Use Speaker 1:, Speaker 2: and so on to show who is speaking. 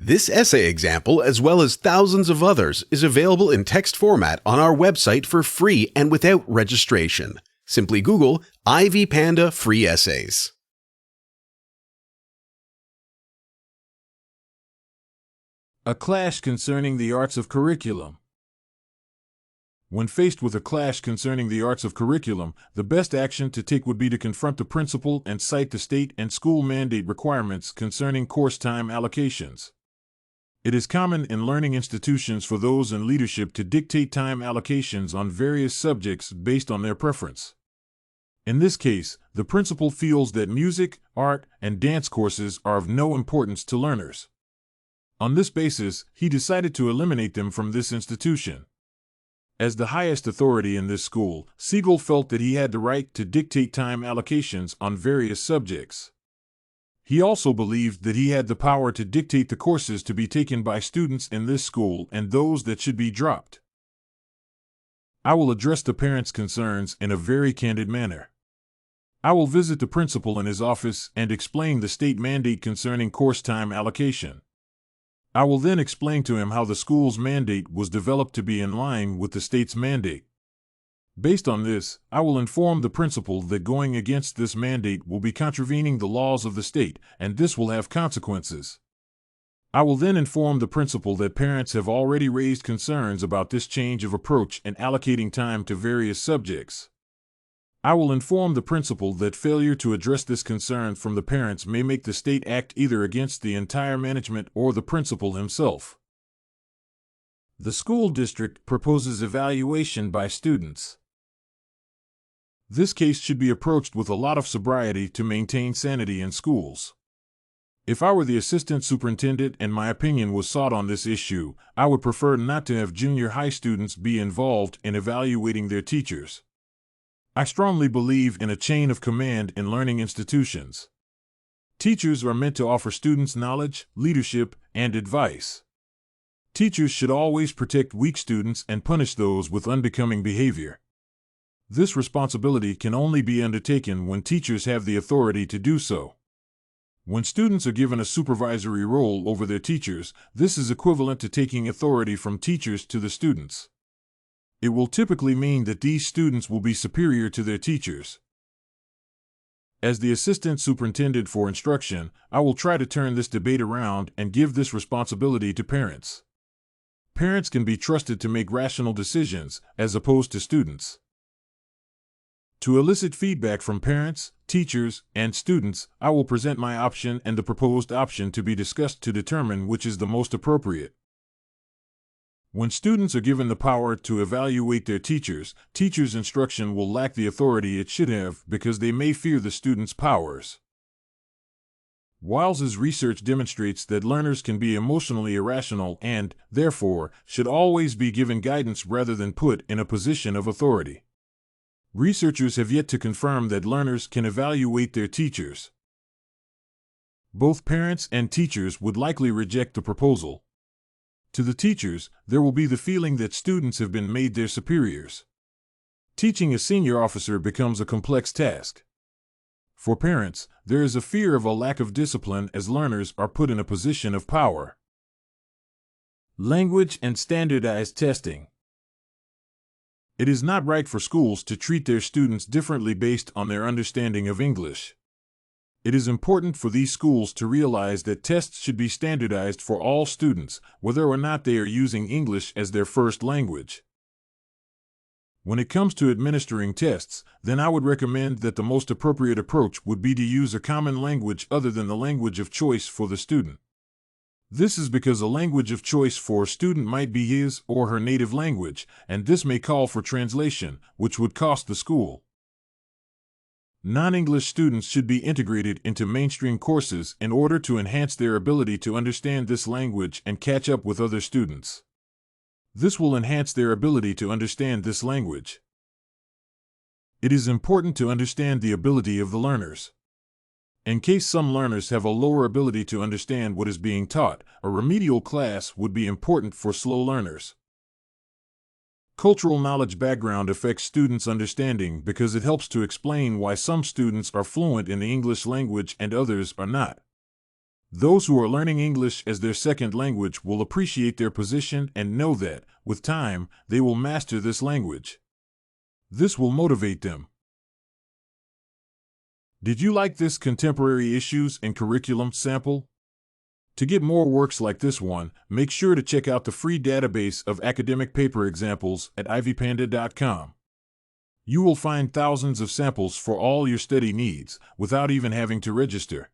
Speaker 1: This essay example, as well as thousands of others, is available in text format on our website for free and without registration. Simply Google Ivy Panda Free Essays.
Speaker 2: A clash concerning the arts of curriculum. When faced with a clash concerning the arts of curriculum, the best action to take would be to confront the principal and cite the state and school mandate requirements concerning course time allocations. It is common in learning institutions for those in leadership to dictate time allocations on various subjects based on their preference. In this case, the principal feels that music, art, and dance courses are of no importance to learners. On this basis, he decided to eliminate them from this institution. As the highest authority in this school, Siegel felt that he had the right to dictate time allocations on various subjects. He also believed that he had the power to dictate the courses to be taken by students in this school and those that should be dropped. I will address the parents' concerns in a very candid manner. I will visit the principal in his office and explain the state mandate concerning course time allocation. I will then explain to him how the school's mandate was developed to be in line with the state's mandate. Based on this, I will inform the principal that going against this mandate will be contravening the laws of the state, and this will have consequences. I will then inform the principal that parents have already raised concerns about this change of approach in allocating time to various subjects. I will inform the principal that failure to address this concern from the parents may make the state act either against the entire management or the principal himself. The school district proposes evaluation by students. This case should be approached with a lot of sobriety to maintain sanity in schools. If I were the assistant superintendent and my opinion was sought on this issue, I would prefer not to have junior high students be involved in evaluating their teachers. I strongly believe in a chain of command in learning institutions. Teachers are meant to offer students knowledge, leadership, and advice. Teachers should always protect weak students and punish those with unbecoming behavior. This responsibility can only be undertaken when teachers have the authority to do so. When students are given a supervisory role over their teachers, this is equivalent to taking authority from teachers to the students. It will typically mean that these students will be superior to their teachers. As the assistant superintendent for instruction, I will try to turn this debate around and give this responsibility to parents. Parents can be trusted to make rational decisions, as opposed to students. To elicit feedback from parents, teachers, and students, I will present my option and the proposed option to be discussed to determine which is the most appropriate. When students are given the power to evaluate their teachers, teachers' instruction will lack the authority it should have because they may fear the students' powers. Wiles's research demonstrates that learners can be emotionally irrational and, therefore, should always be given guidance rather than put in a position of authority. Researchers have yet to confirm that learners can evaluate their teachers. Both parents and teachers would likely reject the proposal. To the teachers, there will be the feeling that students have been made their superiors. Teaching a senior officer becomes a complex task. For parents, there is a fear of a lack of discipline as learners are put in a position of power. Language and standardized testing. It is not right for schools to treat their students differently based on their understanding of English. It is important for these schools to realize that tests should be standardized for all students, whether or not they are using English as their first language. When it comes to administering tests, then I would recommend that the most appropriate approach would be to use a common language other than the language of choice for the student. This is because a language of choice for a student might be his or her native language, and this may call for translation, which would cost the school. Non-English students should be integrated into mainstream courses in order to enhance their ability to understand this language and catch up with other students. This will enhance their ability to understand this language. It is important to understand the ability of the learners. In case some learners have a lower ability to understand what is being taught, a remedial class would be important for slow learners. Cultural knowledge background affects students' understanding because it helps to explain why some students are fluent in the English language and others are not. Those who are learning English as their second language will appreciate their position and know that, with time, they will master this language. This will motivate them. Did you like this contemporary issues and curriculum sample? To get more works like this one, make sure to check out the free database of academic paper examples at ivypanda.com. You will find thousands of samples for all your study needs without even having to register.